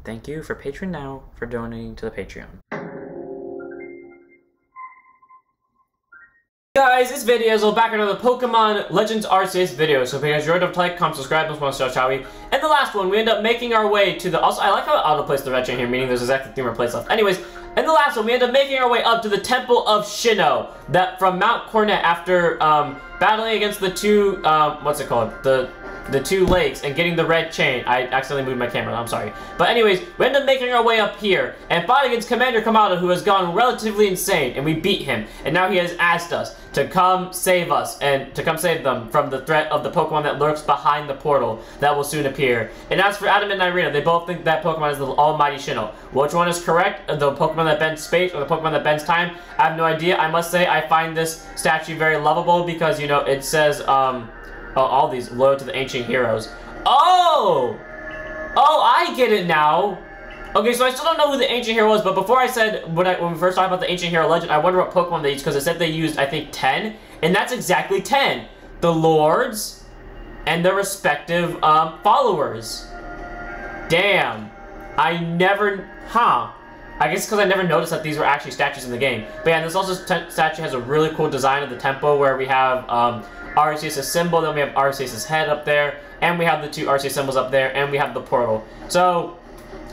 Thank you for Patreon now for donating to the Patreon. Guys, this video is back another Pokemon Legends Arceus video. So if you guys enjoyed, don't like, comment, subscribe, and want to start, shall we? And the last one, we end up making our way to the. Also, I like how I auto-placed the red chain here, meaning there's exactly 3 more plates left. Anyways, in the last one, we end up making our way up to the Temple of Sinnoh, that from Mount Coronet after battling against the two what's it called? The 2 lakes and getting the red chain. I accidentally moved my camera, I'm sorry. But anyways, we end up making our way up here and fought against Commander Kamado, who has gone relatively insane, and we beat him. And now he has asked us to come save us and to come save them from the threat of the Pokemon that lurks behind the portal that will soon appear. And as for Adam and Irina, they both think that Pokemon is the almighty Sinnoh. Which one is correct? The Pokemon that bends space or the Pokemon that bends time? I have no idea. I must say I find this statue very lovable because, you know, it says, all these loyal to the ancient heroes. Oh, I get it now. Okay, so I still don't know who the ancient hero was, but before I said, when we first talked about the ancient hero legend, I wonder what Pokemon they used, because it said they used, I think, 10, and that's exactly 10. The lords and their respective followers. Damn. I guess because I never noticed that these were actually statues in the game. But yeah, this also statue has a really cool design of the temple where we have Arceus' symbol, then we have Arceus' head up there, and we have the 2 Arceus symbols up there, and we have the portal. So,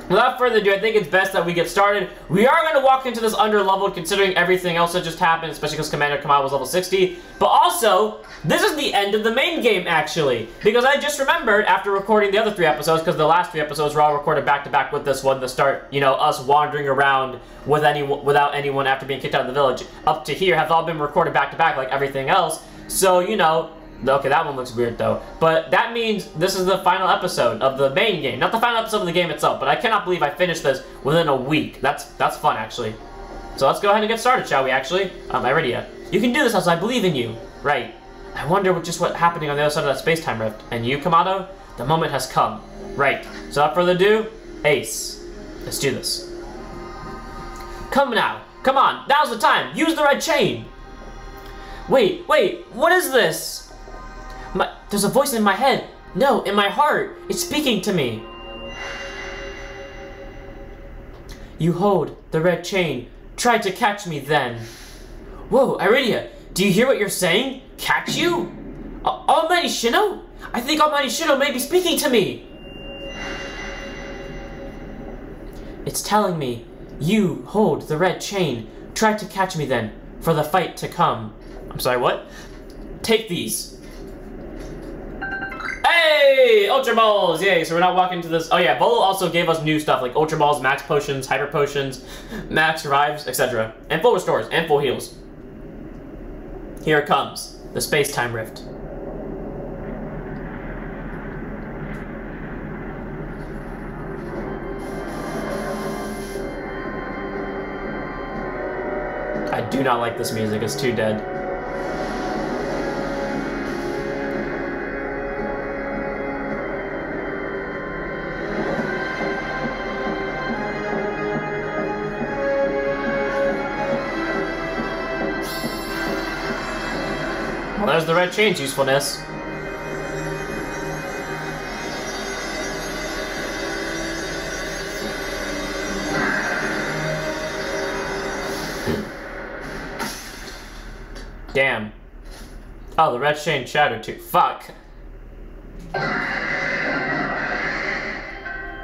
without further ado, I think it's best that we get started. We are going to walk into this under-leveled considering everything else that just happened, especially because Commander Kamado was level 60. But also, this is the end of the main game, actually. Because I just remembered, after recording the other 3 episodes, because the last 3 episodes were all recorded back-to-back with this one, to start, you know, us wandering around without anyone after being kicked out of the village, up to here, have all been recorded back-to-back like everything else. So, you know, okay, that one looks weird though. But that means this is the final episode of the main game. Not the final episode of the game itself, but I cannot believe I finished this within a week. That's fun, actually. So let's go ahead and get started, shall we, actually? Iridia, you can do this, as I believe in you. Right. I wonder what's happening on the other side of that space-time rift. And you, Kamado? The moment has come. Right. So without further ado, Ace. Let's do this. Come now. Come on. Now's the time. Use the red chain. Wait, what is this? There's a voice in my head. No, in my heart. It's speaking to me. You hold the red chain. Try to catch me then. Whoa, Iridia, do you hear what you're saying? Catch you? Almighty Sinnoh? I think Almighty Sinnoh may be speaking to me. It's telling me, you hold the red chain. Try to catch me then, for the fight to come. I'm sorry, what? Take these. Hey! Ultra Balls! Yay, so we're not walking to this. Oh yeah, Volo also gave us new stuff like Ultra Balls, Max Potions, Hyper Potions, Max Revives, etc. And full restores, and full heals. Here it comes. The Space-Time Rift. I do not like this music, it's too dead. Well, there's the red chain's usefulness. Damn. Oh, the red chain shattered too. Fuck.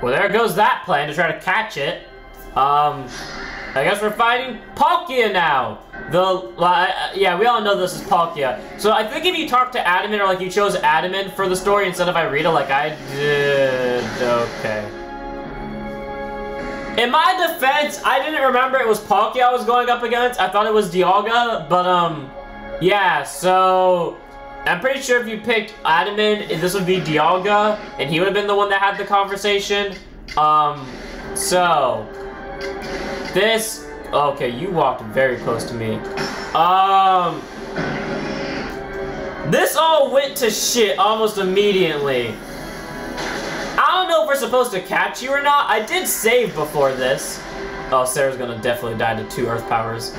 Well, there goes that plan to try to catch it. I guess we're fighting Palkia now. Yeah, we all know this is Palkia. So I think if you talk to Adamant, or like you chose Adamant for the story instead of Irina, like I did, okay. In my defense, I didn't remember it was Palkia I was going up against. I thought it was Dialga, but yeah, so I'm pretty sure if you picked Adamant, this would be Dialga, and he would have been the one that had the conversation. So this, okay, you walked very close to me. This all went to shit almost immediately. I don't know if we're supposed to catch you or not. I did save before this. Oh, Sarah's gonna definitely die to 2 Earth Powers.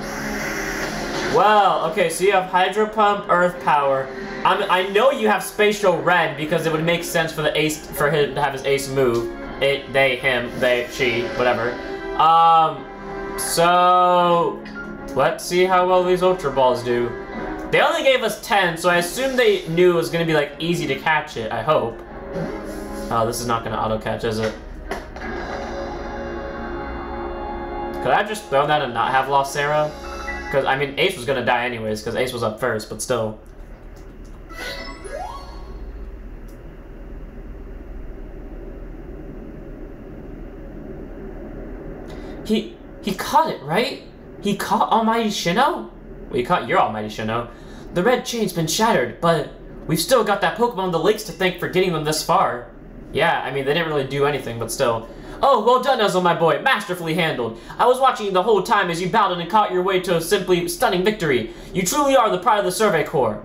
Well, okay, so you have Hydro Pump, Earth Power. I know you have Spatial Red because it would make sense for the Ace, for him to have his Ace move. It, they, him, they, she, whatever. So let's see how well these Ultra Balls do. They only gave us 10, so I assume they knew it was gonna be like easy to catch it, I hope. Oh, this is not gonna auto-catch, is it? Could I have just thrown that and not have lost Sarah? Because, I mean, Ace was gonna die anyways, because Ace was up first, but still. He caught it, right? He caught Almighty Sinnoh? Well, he caught your Almighty Sinnoh. The red chain's been shattered, but we've still got that Pokemon in the lakes to thank for getting them this far. Yeah, I mean, they didn't really do anything, but still. Oh, well done, Ezel, my boy. Masterfully handled. I was watching you the whole time as you battled and caught your way to a simply stunning victory. You truly are the pride of the Survey Corps.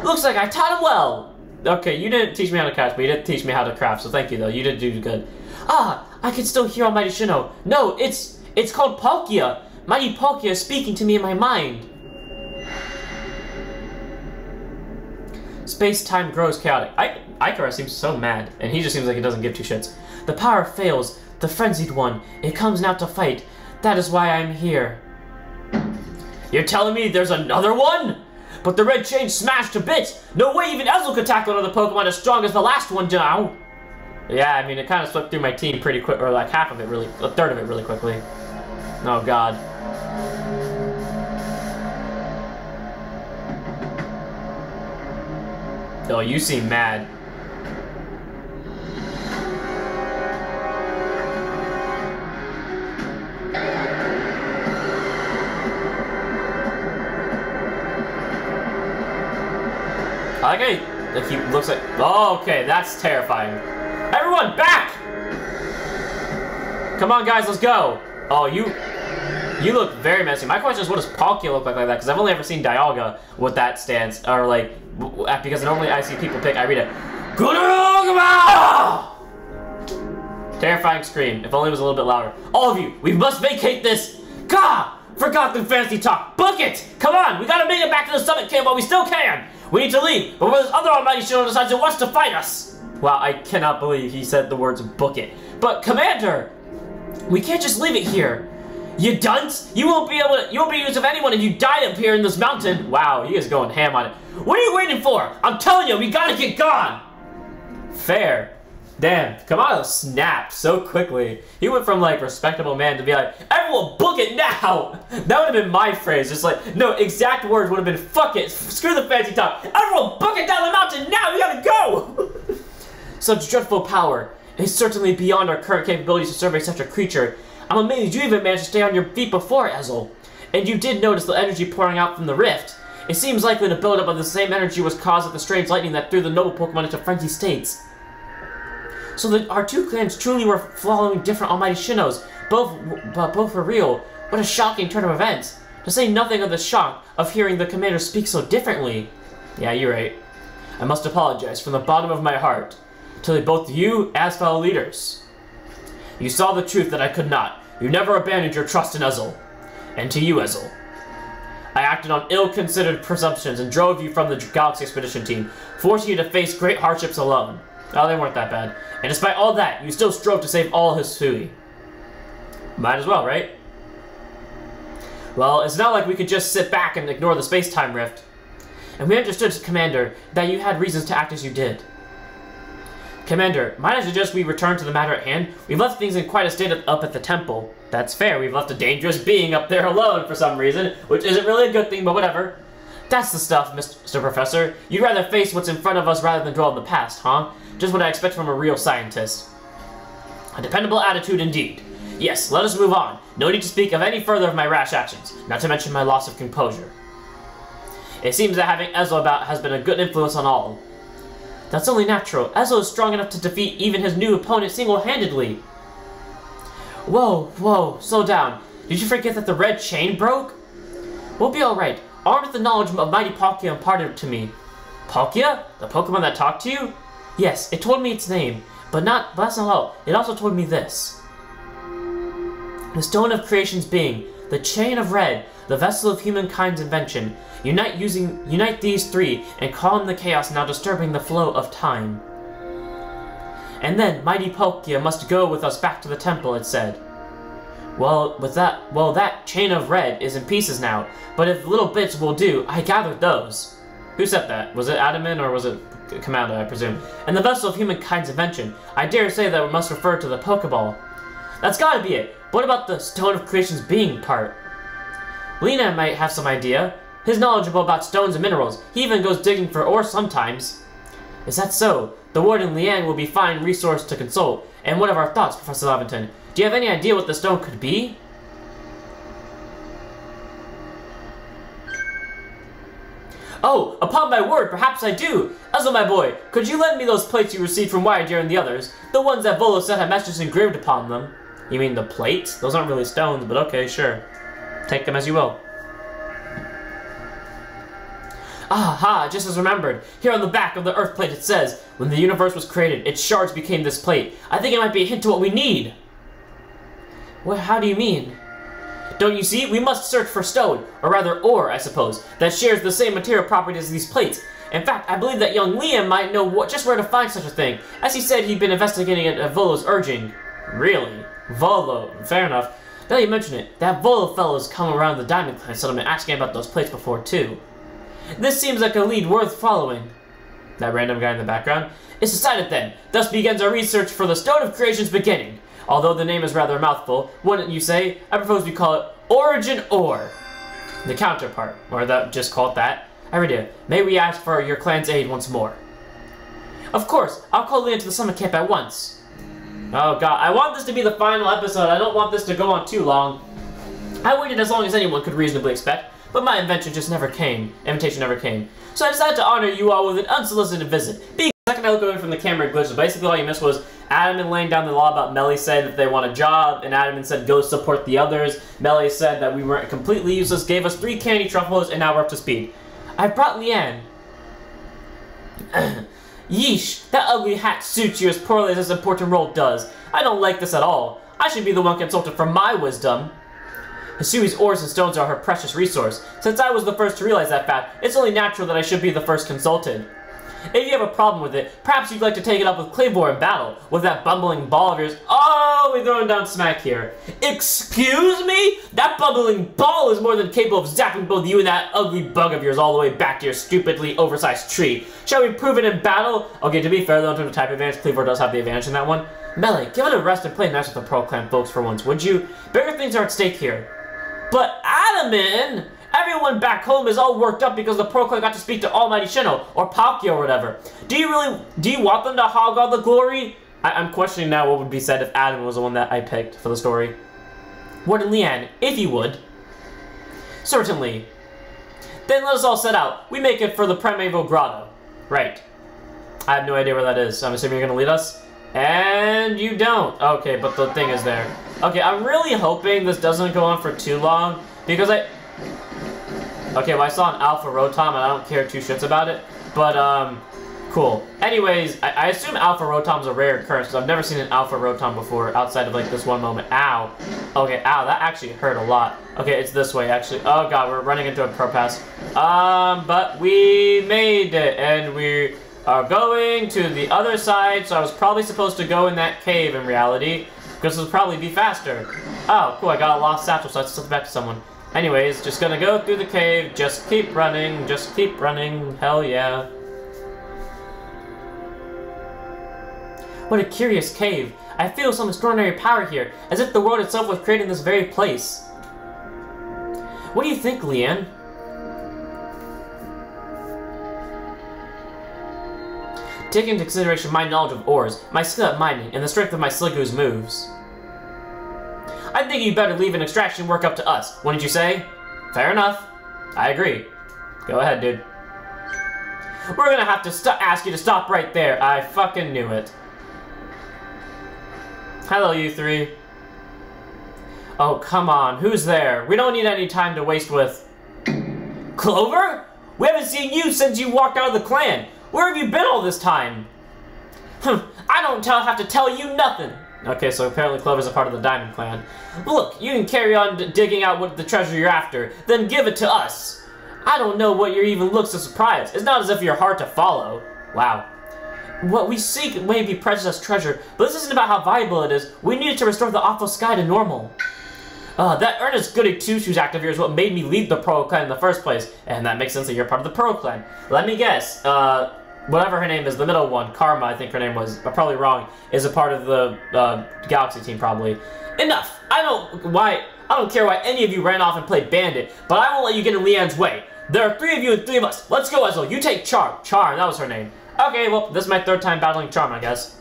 Looks like I taught him well. Okay, you didn't teach me how to catch, but you did teach me how to craft, so thank you, though. You did do good. Ah, I can still hear Almighty Sinnoh. No, it's called Palkia. Mighty Palkia is speaking to me in my mind. Space-time grows chaotic. Ikara seems so mad, and he just seems like he doesn't give two shits. The power fails. The frenzied one. It comes now to fight. That is why I'm here. You're telling me there's another one? But the red chain smashed to bits. No way even Ezel could tackle another Pokemon as strong as the last one now. Yeah, I mean, it kind of swept through my team pretty quick, or like half of it really, a third of it really quickly. Oh, God. Oh, you seem mad. I like he looks like. Oh, okay, that's terrifying. Everyone, back! Come on, guys, let's go. Oh, you look very messy. My question is, what does Palkia look like that? Because I've only ever seen Dialga with that stance, or like, because normally I see people pick Irida. Terrifying scream. If only it was a little bit louder. All of you, we must vacate this. Gah! Forgotten fancy talk. Book it! Come on, we gotta make it back to the summit camp while we still can. We need to leave, but when this other Almighty Sinnoh decides it wants to fight us. Wow, I cannot believe he said the words book it. But Commander, we can't just leave it here. You dunce! You won't be use of anyone if you die up here in this mountain. Wow, he is going ham on it. What are you waiting for? I'm telling you, we gotta get gone. Fair. Damn, Kamado snapped so quickly. He went from like respectable man to be like, everyone book it now! That would have been my phrase, just like, no, exact words would have been, fuck it, screw the fancy talk. Everyone book it down the mountain now, we gotta go! Such dreadful power is certainly beyond our current capabilities to survey such a creature. I'm amazed you even managed to stay on your feet before, Ezel. And you did notice the energy pouring out from the rift. It seems likely the buildup of the same energy was caused with the strange lightning that threw the noble Pokemon into frenzied states. So that our two clans truly were following different Almighty Sinnohs. Both were real. What a shocking turn of events. To say nothing of the shock of hearing the commander speak so differently. Yeah, you're right. I must apologize from the bottom of my heart to both you as fellow leaders. You saw the truth that I could not. You never abandoned your trust in Ezel. And to you, Ezel. I acted on ill-considered presumptions and drove you from the Galaxy Expedition team, forcing you to face great hardships alone. Oh, they weren't that bad. And despite all that, you still strove to save all Hisui. Might as well, right? Well, it's not like we could just sit back and ignore the space-time rift. And we understood, Commander, that you had reasons to act as you did. Commander, might I suggest we return to the matter at hand? We've left things in quite a state up at the temple. That's fair, we've left a dangerous being up there alone for some reason, which isn't really a good thing, but whatever. That's the stuff, Mr. Professor. You'd rather face what's in front of us rather than dwell in the past, huh? Just what I expect from a real scientist. A dependable attitude indeed. Yes, let us move on. No need to speak of any further of my rash actions, not to mention my loss of composure. It seems that having Ezel about has been a good influence on all. That's only natural. Ezel is strong enough to defeat even his new opponent single-handedly. Whoa, slow down. Did you forget that the red chain broke? We'll be alright. Armed with the knowledge of mighty Palkia imparted to me. Palkia? The Pokemon that talked to you? Yes, it told me its name, but that's not all. It also told me this. The Stone of Creation's being, the Chain of Red, the vessel of humankind's invention. Unite these three and calm the chaos now disturbing the flow of time. And then mighty Palkia must go with us back to the temple, it said. Well, that chain of red is in pieces now, but if little bits will do, I gathered those. Who said that? Was it Adaman or was it Commando, I presume? And the vessel of humankind's invention. I dare say that we must refer to the Pokeball. That's gotta be it. What about the Stone of Creation's being part? Lena might have some idea. He's knowledgeable about stones and minerals. He even goes digging for ore sometimes. Is that so? The Warden Leanne will be a fine resource to consult. And what are our thoughts, Professor Lavington? Do you have any idea what the stone could be? Oh, upon my word, perhaps I do. Azul, my boy, could you lend me those plates you received from Wyadir and the others? The ones that Volo said had messages engraved upon them. You mean the plates? Those aren't really stones, but okay, sure. Take them as you will. Aha, just as remembered. Here on the back of the Earth plate it says, when the universe was created, its shards became this plate. I think it might be a hint to what we need. Well, how do you mean? Don't you see? We must search for stone, or rather ore, I suppose, that shares the same material properties as these plates. In fact, I believe that young Liam might know just where to find such a thing, as he said he'd been investigating it at Volo's urging. Really? Volo, fair enough. Now you mention it, that Volo fellow's come around the Diamond Clan settlement asking about those plates before, too. This seems like a lead worth following. That random guy in the background. It's decided then. Thus begins our research for the Stone of Creation's beginning. Although the name is rather a mouthful, wouldn't you say? I propose we call it Origin Ore. The counterpart, or just call it that. Iridia, may we ask for your clan's aid once more? Of course, I'll call Leah to the summer camp at once. Oh god, I want this to be the final episode. I don't want this to go on too long. I waited as long as anyone could reasonably expect, but my invitation never came. So I decided to honor you all with an unsolicited visit. Being the second I look away from the camera glitches, basically all you missed was Adam laying down the law about Melly said that they want a job, and Adam said go support the others. Melly said that we weren't completely useless, gave us 3 candy truffles, and now we're up to speed. I brought Leanne. Yeesh, that ugly hat suits you as poorly as this important role does. I don't like this at all. I should be the one consulted for my wisdom. Hisui's ores and stones are her precious resource. Since I was the first to realize that fact, it's only natural that I should be the first consulted. If you have a problem with it, perhaps you'd like to take it up with Claymore in battle, with that bumbling ball of yours. Oh, we're throwing down smack here. Excuse me? That bumbling ball is more than capable of zapping both you and that ugly bug of yours all the way back to your stupidly oversized tree. Shall we prove it in battle? Okay, to be fair though, in terms of type advantage, Cleaver does have the advantage in that one. Melee, give it a rest and play nice with the Pearl Clan folks for once, would you? Bigger things are at stake here. But Adaman! Everyone back home is all worked up because the Pearl Clan got to speak to Almighty Sinnoh, or Palkia or whatever. Do you want them to hog all the glory? I'm questioning now what would be said if Adam was the one that I picked for the story. Warden Leanne, if you would. Certainly. Then let us all set out. We make it for the Primeval Grotto. Right. I have no idea where that is, so I'm assuming you're gonna lead us? And you don't. Okay, but the thing is there. Okay, I'm really hoping this doesn't go on for too long, because okay, well I saw an Alpha Rotom and I don't care 2 shits about it, but cool. Anyways, I assume Alpha Rotom's a rare occurrence, because I've never seen an Alpha Rotom before outside of like this one moment. Ow. Okay, ow, that actually hurt a lot. Okay, it's this way actually. Oh god, we're running into a pro pass. But we made it, and we are going to the other side, so I was probably supposed to go in that cave in reality, because this would probably be faster. Oh, cool, I got a lost satchel, so I slipped back to someone. Anyways, just gonna go through the cave, just keep running, hell yeah. What a curious cave. I feel some extraordinary power here, as if the world itself was created in this very place. What do you think, Leanne? Taking into consideration my knowledge of ores, my skill at mining, and the strength of my Sliggoo's moves, I think you'd better leave an extraction work up to us, wouldn't you say? Fair enough. I agree. Go ahead, dude. We're gonna have to ask you to stop right there. I fucking knew it. Hello, you 3. Oh, come on. Who's there? We don't need any time to waste with... Clover? We haven't seen you since you walked out of the clan. Where have you been all this time? I don't have to tell you nothing. Okay, so apparently Clover's a part of the Diamond Clan. Look, you can carry on digging out what the treasure you're after, then give it to us. I don't know what you even look so surprised. It's not as if you're hard to follow. Wow. What we seek may be precious treasure, but this isn't about how valuable it is. We needed to restore the awful sky to normal. That earnest goody two-shoes act of yours is what made me leave the Pearl Clan in the first place. And that makes sense that you're part of the Pearl Clan. Let me guess, whatever her name is, the middle one, Karma, I think her name was, I'm probably wrong, is a part of the, Galaxy team, probably. Enough! I don't care why any of you ran off and played Bandit, but I won't let you get in Leanne's way. There are 3 of you and 3 of us. Let's go, Ezel. You take Charm. Charm, that was her name. Okay, well, this is my 3rd time battling Charm, I guess.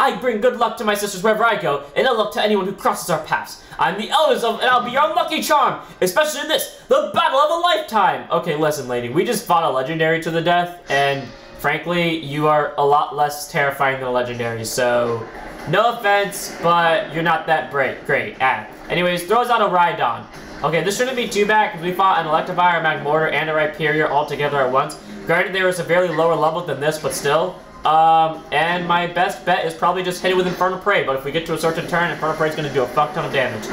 I bring good luck to my sisters wherever I go, and ill luck to anyone who crosses our paths. I'm the eldest of, and I'll be your lucky charm, especially in this, the battle of a lifetime. Okay, listen, lady, we just fought a legendary to the death, and frankly, you are a lot less terrifying than a legendary, so no offense, but you're not that great. Anyways, throws out a Rhydon. Okay, this shouldn't be too bad, because we fought an Electivire, a Magmortar, and a Rhyperior all together at once. Granted, they were severely lower level than this, but still. And my best bet is probably just hit it with Infernal Prey, but if we get to a certain turn, Infernal Prey is going to do a fuck ton of damage.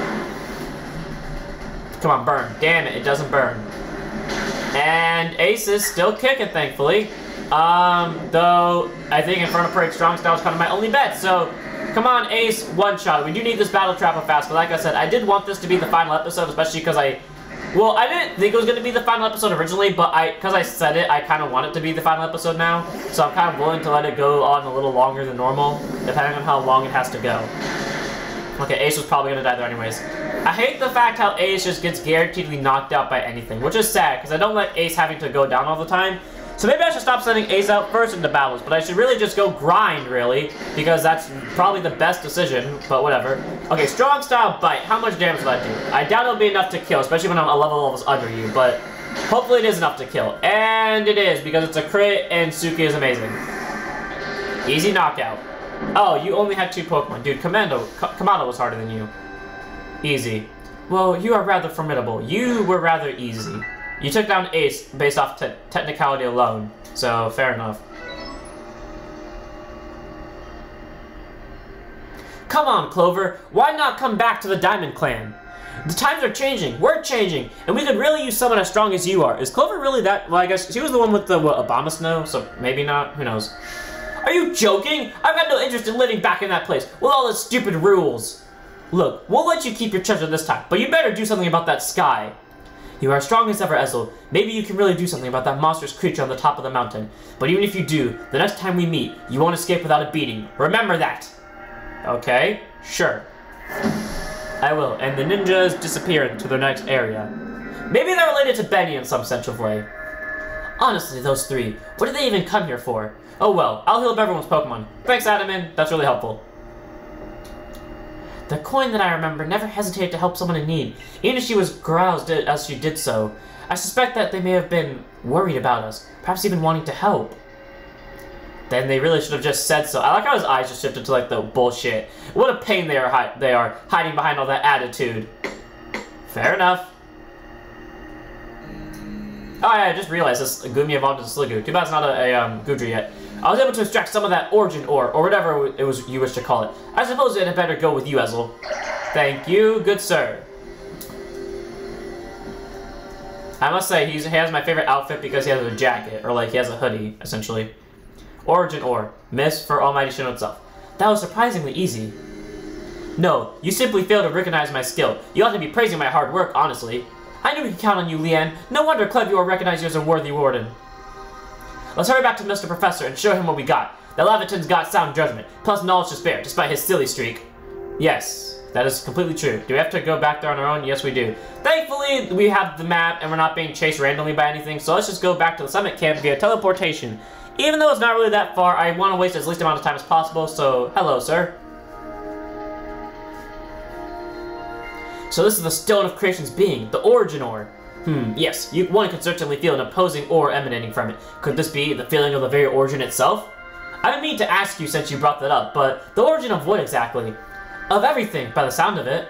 Come on, burn. Damn it, it doesn't burn. And Ace is still kicking, thankfully. Though, I think Infernal Prey Strong Style is kind of my only bet, so come on, Ace, one-shot. We do need this Battle Trap up fast, but like I said, I did want this to be the final episode, especially because I didn't think it was going to be the final episode originally, but because I said it, I kind of want it to be the final episode now. So I'm kind of willing to let it go on a little longer than normal, depending on how long it has to go. Okay, Ace was probably going to die there anyways. I hate the fact how Ace just gets guaranteedly knocked out by anything, which is sad, because I don't like Ace having to go down all the time. So maybe I should stop sending Ace out first into battles, but I should really just go grind, really, because that's probably the best decision, but whatever. Okay, Strong Style Bite. How much damage will that do? I doubt it'll be enough to kill, especially when I'm a levels under you, but hopefully it is enough to kill. And it is, because it's a crit, and Suki is amazing. Easy knockout. Oh, you only had 2 Pokemon. Dude, Kamado was harder than you. Easy. Well, you are rather formidable. You were rather easy. You took down Ace based off technicality alone, so fair enough. Come on, Clover. Why not come back to the Diamond Clan? The times are changing, we're changing, and we could really use someone as strong as you are. Is Clover really that? Well, I guess she was the one with the, what, Abomasnow, so maybe not, who knows. Are you joking? I've got no interest in living back in that place with all the stupid rules. Look, we'll let you keep your treasure this time, but you better do something about that sky. You are strong as ever, Ezel. Maybe you can really do something about that monstrous creature on the top of the mountain. But even if you do, the next time we meet, you won't escape without a beating. Remember that! Okay, sure. I will, and the ninjas disappear into their next area. Maybe they're related to Benny in some sense of way. Honestly, those 3, what did they even come here for? Oh well, I'll heal up everyone's Pokemon. Thanks, Adaman. That's really helpful. The coin that I remember never hesitated to help someone in need, even if she was groused as she did so. I suspect that they may have been worried about us, perhaps even wanting to help. Then they really should have just said so. I like how his eyes just shifted to like the bullshit. What a pain they are hiding behind all that attitude. Fair enough. Oh yeah, I just realized this Gumi evolved into Sliggoo. Too bad it's not a Goodra yet. I was able to extract some of that origin ore, or whatever it was you wish to call it. I suppose it had better go with you, Ezel. Thank you, good sir. I must say, he has my favorite outfit because he has a jacket, or like he has a hoodie, essentially. Origin ore. Miss for Almighty Sinnoh itself. That was surprisingly easy. No, you simply failed to recognize my skill. You ought to be praising my hard work, honestly. I knew we could count on you, Leanne. No wonder Clevior recognized you as a worthy warden. Let's hurry back to Mr. Professor and show him what we got. The Leviton's got sound judgment, plus knowledge to spare, despite his silly streak. Yes, that is completely true. Do we have to go back there on our own? Yes, we do. Thankfully, we have the map, and we're not being chased randomly by anything, so let's just go back to the summit camp via teleportation. Even though it's not really that far, I want to waste as least amount of time as possible, so hello, sir. So this is the Stone of Creation's being, the Origin Ore. Yes, one can certainly feel an opposing ore emanating from it. Could this be the feeling of the very origin itself? I didn't mean to ask you since you brought that up, but the origin of what exactly? Of everything, by the sound of it.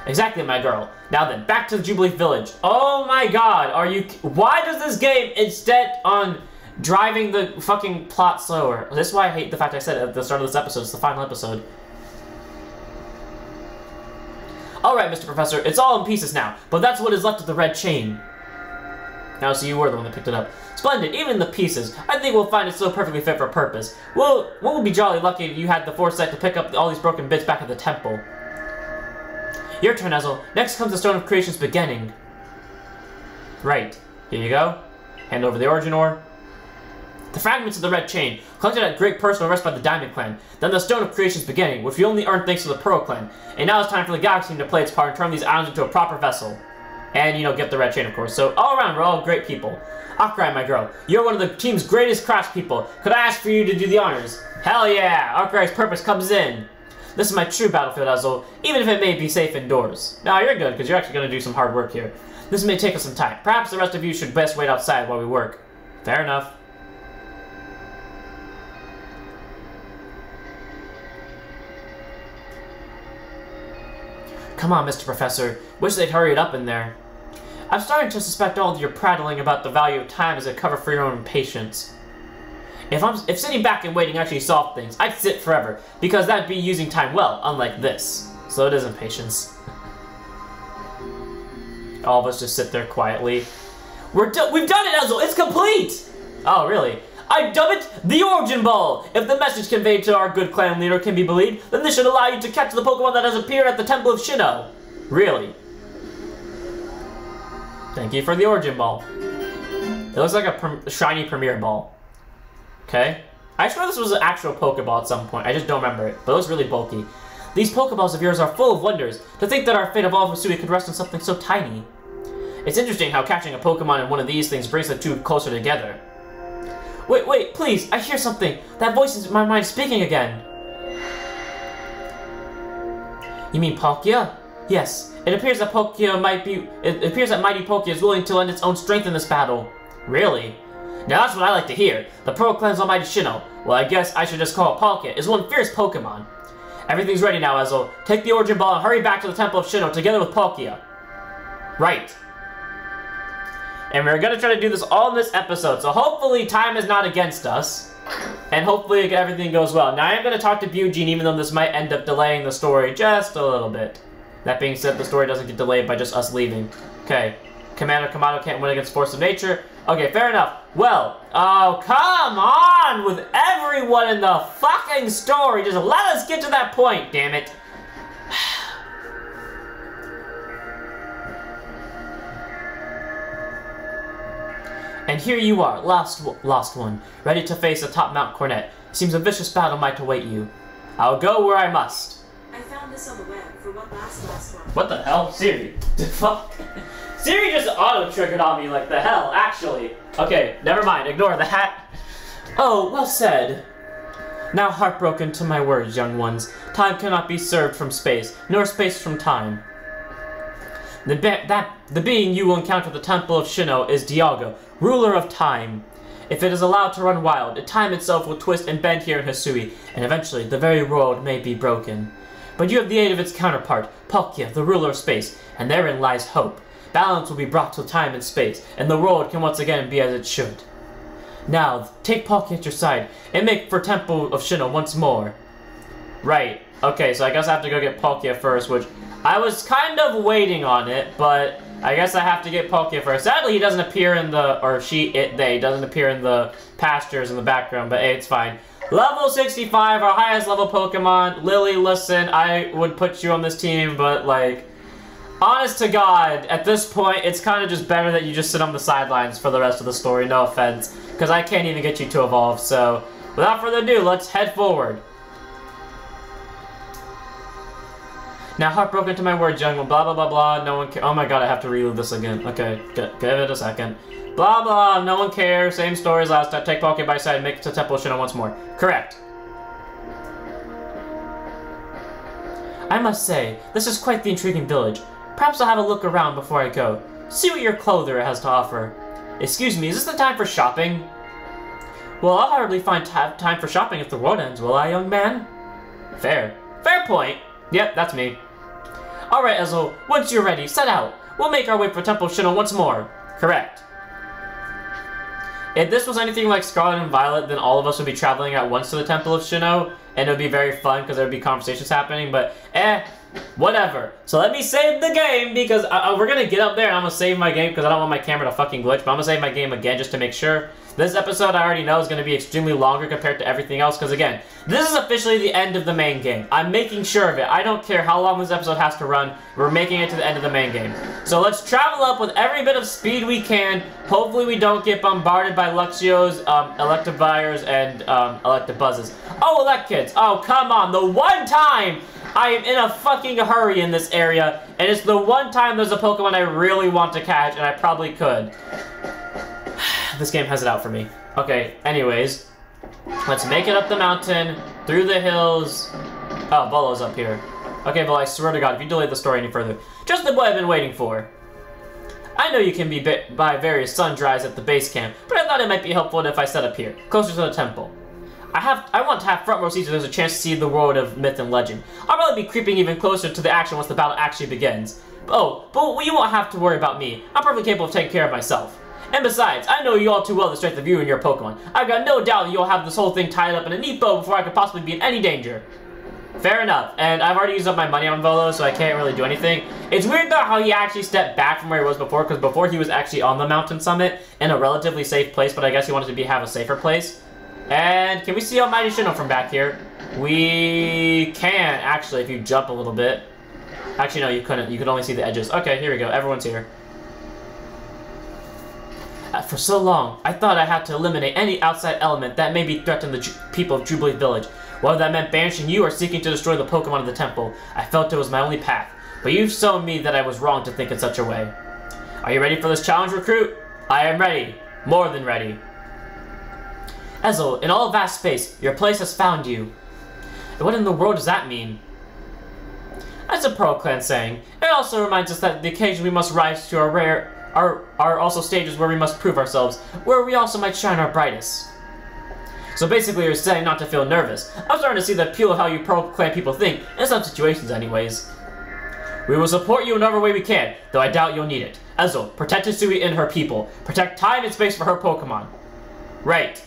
Exactly, my girl. Now then, back to the Jubilee Village. Oh my god, why does this game, instead on driving the fucking plot slower? This is why I hate the fact I said at the start of this episode, it's the final episode. Alright, Mr. Professor, it's all in pieces now, but that's what is left of the red chain. Now, so you were the one that picked it up. Splendid, even the pieces. I think we'll find it so perfectly fit for purpose. We'll be jolly lucky you had the foresight to pick up all these broken bits back at the temple. Your turn, Ezel. Next comes the Stone of Creation's beginning. Right. Here you go. Hand over the origin ore. The fragments of the red chain, collected at great personal risk by the Diamond Clan. Then the Stone of Creation's beginning, which we only earned thanks to the Pearl Clan. And now it's time for the Galaxy Team to play its part and turn these islands into a proper vessel. And, you know, get the red chain, of course. So, all around, we're all great people. Arcrai, my girl, you're one of the team's greatest craftspeople. Could I ask for you to do the honors? Hell yeah! Arcrai's purpose comes in. This is my true battlefield, Ezel, even if it may be safe indoors. Now, you're good, because you're actually going to do some hard work here. This may take us some time. Perhaps the rest of you should best wait outside while we work. Fair enough. Come on, Mr. Professor. Wish they'd hurry it up in there. I'm starting to suspect all of your prattling about the value of time as a cover for your own impatience. If sitting back and waiting actually solved things, I'd sit forever, because that'd be using time well, unlike this. So it is impatience. All of us just sit there quietly. We've done it, Ezel! It's complete! Oh, really? I dub it the Origin Ball! If the message conveyed to our good clan leader can be believed, then this should allow you to catch the Pokemon that has appeared at the Temple of Sinnoh. Really? Thank you for the Origin Ball. It looks like a shiny Premier Ball. Okay. I swear this was an actual Pokeball at some point. I just don't remember it, but it was really bulky. These Pokeballs of yours are full of wonders. To think that our fate of all of Hisui could rest on something so tiny. It's interesting how catching a Pokemon in one of these things brings the two closer together. Wait, please, I hear something. That voice is in my mind speaking again. You mean Palkia? Yes, it appears that Mighty Palkia is willing to lend its own strength in this battle. Really? Now that's what I like to hear. The Pearl Clan's almighty Sinnoh. Well, I guess I should just call it Palkia, is one fierce Pokemon. Everything's ready now, Ezel. Take the Origin Ball and hurry back to the Temple of Sinnoh together with Palkia. Right. And we're gonna try to do this all in this episode, so hopefully time is not against us. And hopefully everything goes well. Now I am gonna talk to Bugene, even though this might end up delaying the story just a little bit. That being said, the story doesn't get delayed by just us leaving. Okay. Commander Kamado can't win against Force of Nature. Okay, fair enough. Well, oh, come on with everyone in the fucking story. Just let us get to that point, damn it. And here you are, lost one, ready to face atop Mount Cornet. Seems a vicious battle might await you. I'll go where I must. I found this on the web for what last one. What the hell? Siri. The fuck? Siri just auto-triggered on me like the hell, actually. Okay, never mind, ignore the hat. Oh, well said. Now heartbroken to my words, young ones. Time cannot be served from space, nor space from time. The being you will encounter at the Temple of Sinnoh is Dialga, ruler of time. If it is allowed to run wild, time itself will twist and bend here in Hisui, and eventually the very world may be broken. But you have the aid of its counterpart, Palkia, the ruler of space, and therein lies hope. Balance will be brought to time and space, and the world can once again be as it should. Now, take Palkia at your side, and make for Temple of Sinnoh once more. Right. Okay, so I guess I have to go get Palkia first, which I was kind of waiting on it, but I guess I have to get Palkia first. Sadly, he doesn't appear in the, or they doesn't appear in the pastures in the background, but hey, it's fine. Level 65, our highest level Pokemon. Lily, listen, I would put you on this team, but like, honest to God, at this point, it's kind of just better that you just sit on the sidelines for the rest of the story, no offense, because I can't even get you to evolve, so without further ado, let's head forward. Now, heartbroken to my word, young one, blah, blah, blah, blah, no one cares. Oh my God, I have to reload this again. Okay, give it a second. Blah, blah, no one cares, same story as last time. Take Palkia by side, make it to Temple of Sinnoh once more. Correct. I must say, this is quite the intriguing village. Perhaps I'll have a look around before I go. See what your clothier has to offer. Excuse me, is this the time for shopping? Well, I'll hardly find time for shopping if the world ends, will I, young man? Fair. Fair point. Yep, that's me. Alright, Ezel, once you're ready, set out. We'll make our way for Temple of Sinnoh once more. Correct. If this was anything like Scarlet and Violet, then all of us would be traveling at once to the Temple of Sinnoh, and it would be very fun because there would be conversations happening, but Whatever. So let me save the game because we're gonna get up there and I'm gonna save my game because I don't want my camera to fucking glitch, but I'm gonna save my game again just to make sure. This episode I already know is gonna be extremely longer compared to everything else because again, this is officially the end of the main game. I'm making sure of it. I don't care how long this episode has to run. We're making it to the end of the main game. So let's travel up with every bit of speed we can. Hopefully we don't get bombarded by Luxio's, Electivires, and Electabuzzes. Oh, Eleckids. Oh, come on. The one time I am in a fucking hurry in this area, and it's the one time there's a Pokemon I really want to catch, and I probably could. This game has it out for me. Okay, anyways. Let's make it up the mountain, through the hills. Oh, Bolo's up here. Okay, well, I swear to God, if you delay the story any further, just the boy I've been waiting for. I know you can be bit by various sundries at the base camp, but I thought it might be helpful if I set up here, closer to the temple. I want to have front row seats so there's a chance to see the world of myth and legend. I'll probably be creeping even closer to the action once the battle actually begins. Oh, but you won't have to worry about me. I'm perfectly capable of taking care of myself. And besides, I know you all too well the strength of you and your Pokemon. I've got no doubt that you'll have this whole thing tied up in a neat bow before I could possibly be in any danger. Fair enough. And I've already used up my money on Volo, so I can't really do anything. It's weird though how he actually stepped back from where he was before, because before he was actually on the mountain summit in a relatively safe place, but I guess he wanted to have a safer place. And can we see Almighty Sinnoh from back here? We can, actually, if you jump a little bit. Actually, no, you couldn't. You could only see the edges. Okay, here we go. Everyone's here. For so long, I thought I had to eliminate any outside element that maybe threatened the people of Jubilee Village. Whether that meant banishing you or seeking to destroy the Pokemon of the temple, I felt it was my only path. But you've shown me that I was wrong to think in such a way. Are you ready for this challenge, recruit? I am ready. More than ready. Ezel, in all vast space, your place has found you. And what in the world does that mean? That's a Pearl Clan saying. It also reminds us that the occasion we must rise to are also stages where we must prove ourselves, where we also might shine our brightest. So basically you're saying not to feel nervous. I'm starting to see the appeal of how you Pearl Clan people think, in some situations anyways. We will support you in whatever way we can, though I doubt you'll need it. Ezel, protect Hisui and her people. Protect time and space for her Pokemon. Right.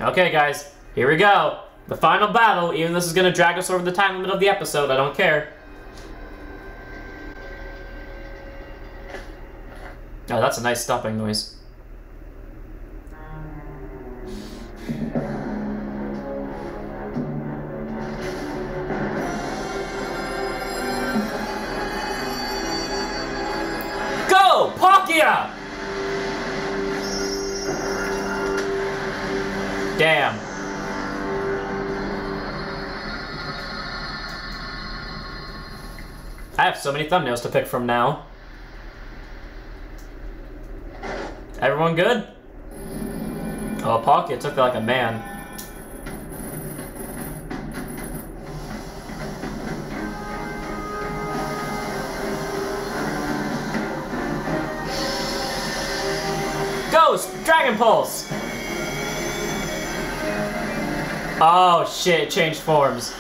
Okay guys, here we go. The final battle, even though this is going to drag us over the time limit of the episode, I don't care. Oh, that's a nice stopping noise. Go, Palkia! Damn. I have so many thumbnails to pick from now. Everyone good? Oh, Palkia took it like a man. Ghost! Dragon Pulse! Oh shit, it changed forms.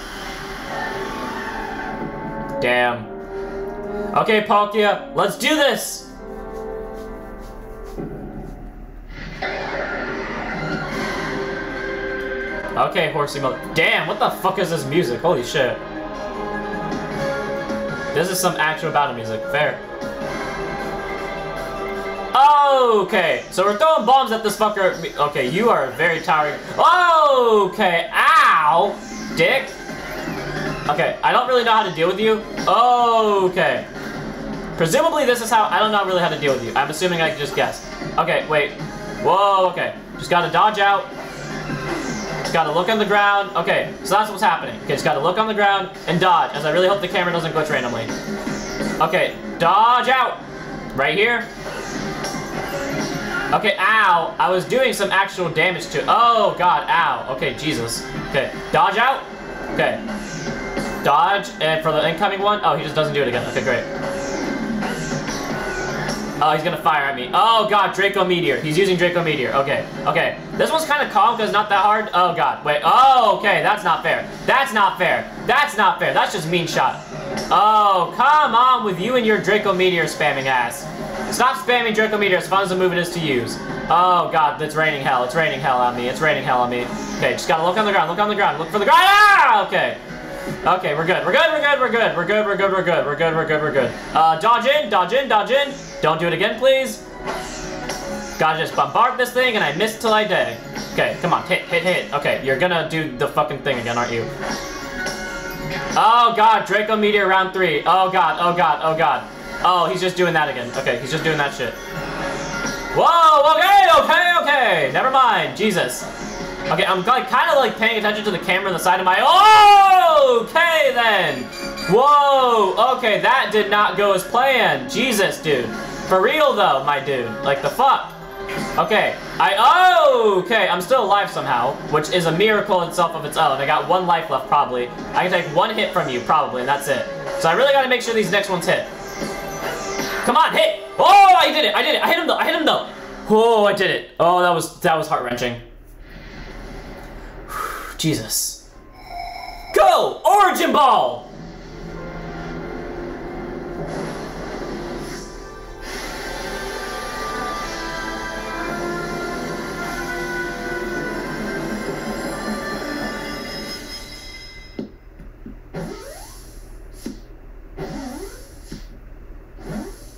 Damn. Okay, Palkia, let's do this! Okay, Horsey Mother. Damn, what the fuck is this music? Holy shit. This is some actual battle music. Fair. Okay, so we're throwing bombs at this fucker. Okay, you are very tiring. Okay, ow! Dick. Okay, I don't really know how to deal with you. Okay. Presumably this is how, I don't know really how to deal with you. I'm assuming I can just guess. Okay, wait. Whoa, okay. Just gotta dodge out. Just gotta look on the ground. Okay, so that's what's happening. Okay, just gotta look on the ground and dodge, as I really hope the camera doesn't glitch randomly. Okay, dodge out. Right here. Okay, ow. I was doing some actual damage to, oh god, ow. Okay, Jesus. Okay, dodge out. Okay. Dodge, and for the incoming one, oh, he just doesn't do it again. Okay, great. Oh, he's gonna fire at me. Oh god, Draco Meteor. He's using Draco Meteor. Okay, okay. This one's kind of calm because it's not that hard. Oh god, wait. Oh, okay, that's not fair. That's not fair. That's not fair. That's just mean shot. Oh, come on with you and your Draco Meteor spamming ass. Stop spamming Draco Meteor as fun as a move it is to use. Oh god, it's raining hell. It's raining hell on me. It's raining hell on me. Okay, just gotta look on the ground. Look on the ground. Look for the ground. Ah! Okay. Okay, we're good. We're good. We're good. We're good. We're good. We're good. We're good. We're good. We're good. We're good. Dodge in. Dodge in. Dodge in. Don't do it again, please. Gotta just bombard this thing, and I missed till I did. Okay, come on. Hit. Hit. Hit. Okay, you're gonna do the fucking thing again, aren't you? Oh god, Draco Meteor round 3. Oh god. Oh god. Oh god. Oh, he's just doing that again. Okay, he's just doing that shit. Whoa. Okay. Okay. Okay. Never mind. Jesus. Okay, I'm like, kind of like paying attention to the camera on the side of my. Oh, okay then. Whoa. Okay, that did not go as planned. Jesus, dude. For real though, my dude. Like the fuck. Okay. Okay. I'm still alive somehow, which is a miracle in itself of its own. I got 1 life left probably. I can take 1 hit from you probably, and that's it. So I really got to make sure these next ones hit. Come on, hit. Oh, I did it. I did it. I hit him though. I hit him though. Oh, I did it. Oh, that was heart-wrenching. Jesus. Go! Origin Ball!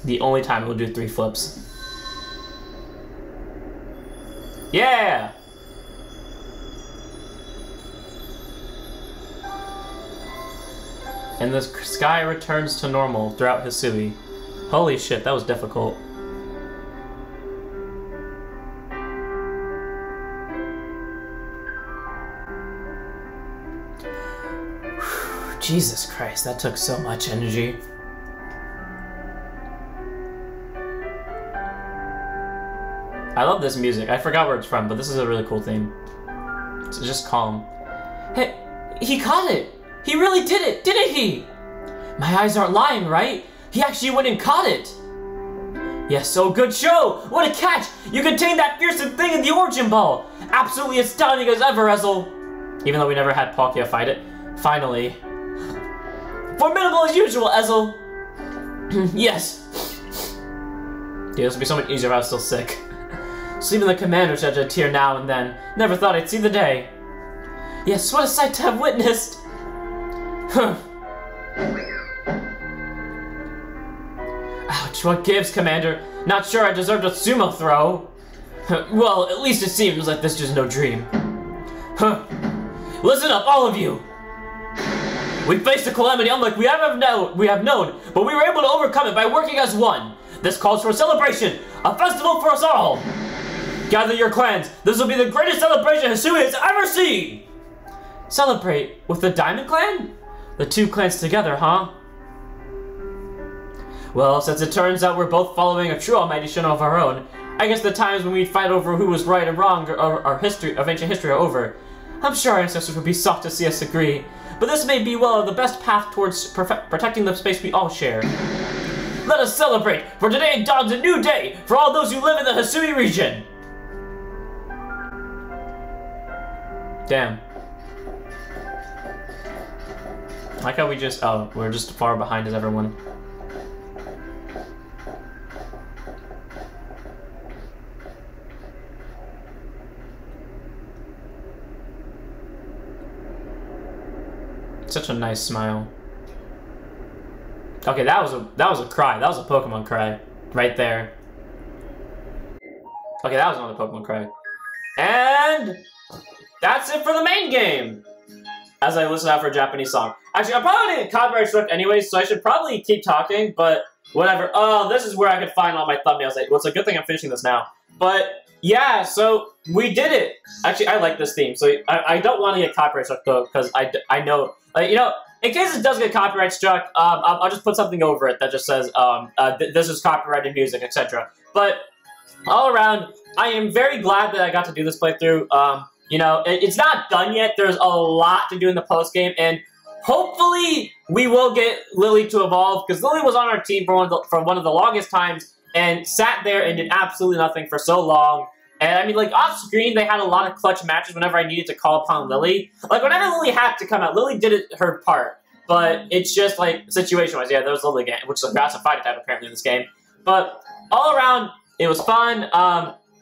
The only time we'll do 3 flips. Yeah! And the sky returns to normal throughout Hisui. Holy shit, that was difficult. Jesus Christ, that took so much energy. I love this music. I forgot where it's from, but this is a really cool theme. It's just calm. Hey, he caught it! He really did it, didn't he? My eyes aren't lying, right? He actually went and caught it. Yes, so good show! What a catch! You contained that fearsome thing in the Origin Ball! Absolutely astounding as ever, Ezel! Even though we never had Palkia fight it. Finally. Formidable as usual, Ezel! Yes. Dude, this would be so much easier if I was still sick. So even the commander sheds a tear now and then. Never thought I'd see the day. Yes, what a sight to have witnessed! Ouch, what gives, Commander? Not sure I deserved a sumo throw. Well, at least it seems like this is no dream. Listen up, all of you! We faced a calamity unlike we have known, but we were able to overcome it by working as one. This calls for a celebration, a festival for us all. Gather your clans. This will be the greatest celebration Hisui has ever seen. Celebrate with the Diamond Clan? The 2 clans together, huh? Well, since it turns out we're both following a true almighty Sinnoh of our own, I guess the times when we fight over who was right and wrong our history of ancient history are over. I'm sure our ancestors would be shocked to see us agree, but this may be well the best path towards protecting the space we all share. Let us celebrate, for today dawns a new day for all those who live in the Hisui region! Damn. I like how we just, oh, we're just far behind as everyone. Such a nice smile. Okay, that was a cry. That was a Pokemon cry. Right there. Okay, that was another Pokemon cry. And that's it for the main game! As I listen out for a Japanese song. Actually, I'm probably gonna get copyright struck anyway, so I should probably keep talking, but whatever. Oh, this is where I could find all my thumbnails. Well, it's a good thing I'm finishing this now. But, yeah, so we did it! Actually, I like this theme, so I don't want to get copyright struck, though, because I know, you know, in case it does get copyright struck, I'll just put something over it that just says, this is copyrighted music, etc. But, all around, I am very glad that I got to do this playthrough. You know, it's not done yet. There's a lot to do in the post-game, and hopefully we will get Lily to evolve, because Lily was on our team for one of the longest times, and sat there and did absolutely nothing for so long. And I mean, like, off-screen, they had a lot of clutch matches whenever I needed to call upon Lily. Like, whenever Lily had to come out, Lily did her part. But it's just, like, situation-wise, yeah, there was Lily again, which is a grass fighting type, apparently, in this game. But, all around, it was fun.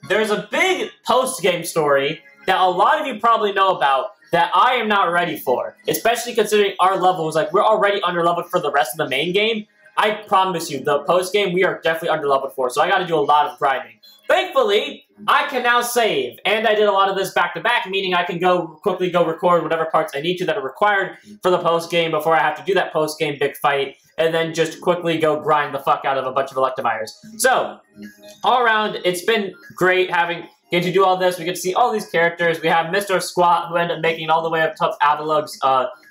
There's a big post-game story that a lot of you probably know about, that I am not ready for. Especially considering our levels, like, we're already under-leveled for the rest of the main game. I promise you, the post-game, we are definitely under-leveled for, so I gotta do a lot of grinding. Thankfully, I can now save, and I did a lot of this back-to-back, meaning I can quickly go record whatever parts I need to that are required for the post-game before I have to do that post-game big fight, and then just quickly go grind the fuck out of a bunch of Electivires. So, all around, it's been great getting to do all this. We get to see all these characters. We have Mr. Squat, who ended up making it all the way up to Avalug's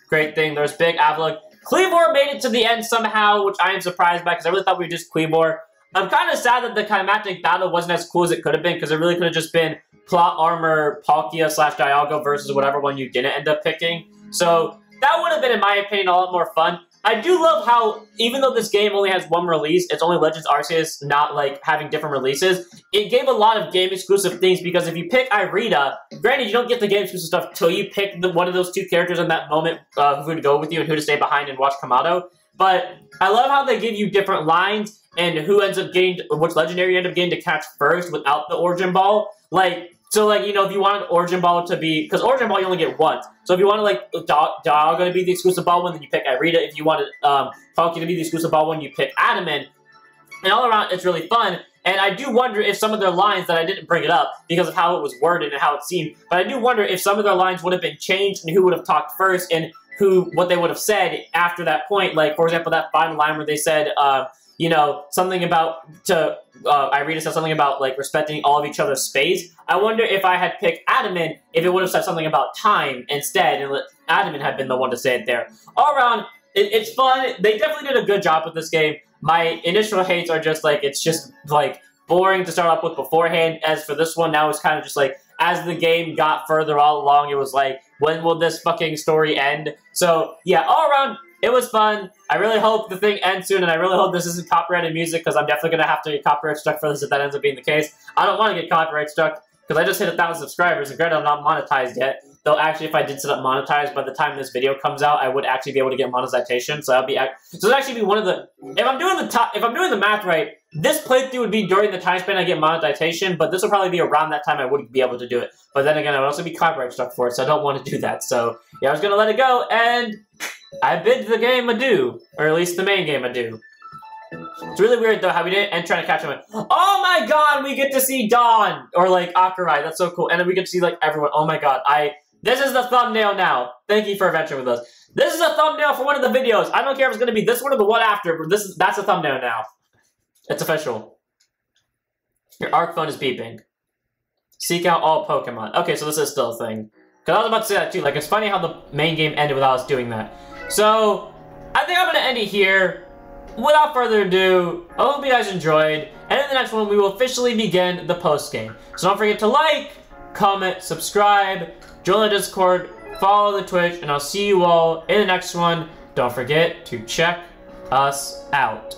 great thing. There's Big Avalug. Cleavor made it to the end somehow, which I am surprised by, because I really thought we were just Cleavor. I'm kind of sad that the climactic battle wasn't as cool as it could have been, because it really could have just been Plot Armor, Palkia / Dialga versus whatever one you didn't end up picking. So that would have been, in my opinion, a lot more fun. I do love how, even though this game only has one release, it's only Legends Arceus, not, like, having different releases. It gave a lot of game-exclusive things, because if you pick Irida, granted, you don't get the game-exclusive stuff till you pick one of those two characters in that moment, who to go with you and who to stay behind and watch Kamado. But I love how they give you different lines, and who ends up getting, which legendary you end up getting to catch first without the Origin Ball. So, you know, if you want Origin Ball to be, because Origin Ball you only get once. So if you wanted, like, Dialga to be the exclusive ball one, then you pick Irida. If you wanted Palkia to be the exclusive ball one, you pick Adamant. And all around, it's really fun. And I do wonder if some of their lines, that I didn't bring it up because of how it was worded and how it seemed, but I do wonder if some of their lines would have been changed and who would have talked first and what they would have said after that point. Like, for example, that final line where they said, you know, something about, Irida said something about, like, respecting all of each other's space. I wonder if I had picked Adamant, if it would have said something about time instead, and Adamant had been the one to say it there. All around, it's fun. They definitely did a good job with this game. My initial hates are just, like, it's just, like, boring to start off with beforehand. As for this one, now it's kind of just, like, as the game got further all along, it was like, when will this fucking story end? So, yeah, all around, it was fun. I really hope the thing ends soon, and I really hope this isn't copyrighted music, because I'm definitely going to have to get copyright struck for this if that ends up being the case. I don't want to get copyright struck, because I just hit 1,000 subscribers, and granted I'm not monetized yet. Though actually, if I did set up monetized, by the time this video comes out, I would actually be able to get monetization. So that'll be it'll actually be one of the. If I'm doing the math right, this playthrough would be during the time span I get monetization, but this will probably be around that time I would be able to do it. But then again, I would also be copyright struck for it, so I don't want to do that. So yeah, I was gonna let it go, and I bid the game adieu, or at least the main game adieu. It's really weird, though, how we didn't end trying to catch him. Oh my god, we get to see Dawn! Or, like, Akurei. That's so cool. And then we get to see, like, everyone. Oh my god. This is the thumbnail now. Thank you for adventuring with us. This is a thumbnail for one of the videos. I don't care if it's going to be this one or the one after, but that's a thumbnail now. It's official. Your ARC phone is beeping. Seek out all Pokemon. Okay, so this is still a thing. Because I was about to say that, too. Like, it's funny how the main game ended without us doing that. So, I think I'm going to end it here. Without further ado, I hope you guys enjoyed, and in the next one, we will officially begin the post-game. So don't forget to like, comment, subscribe, join the Discord, follow the Twitch, and I'll see you all in the next one. Don't forget to check us out.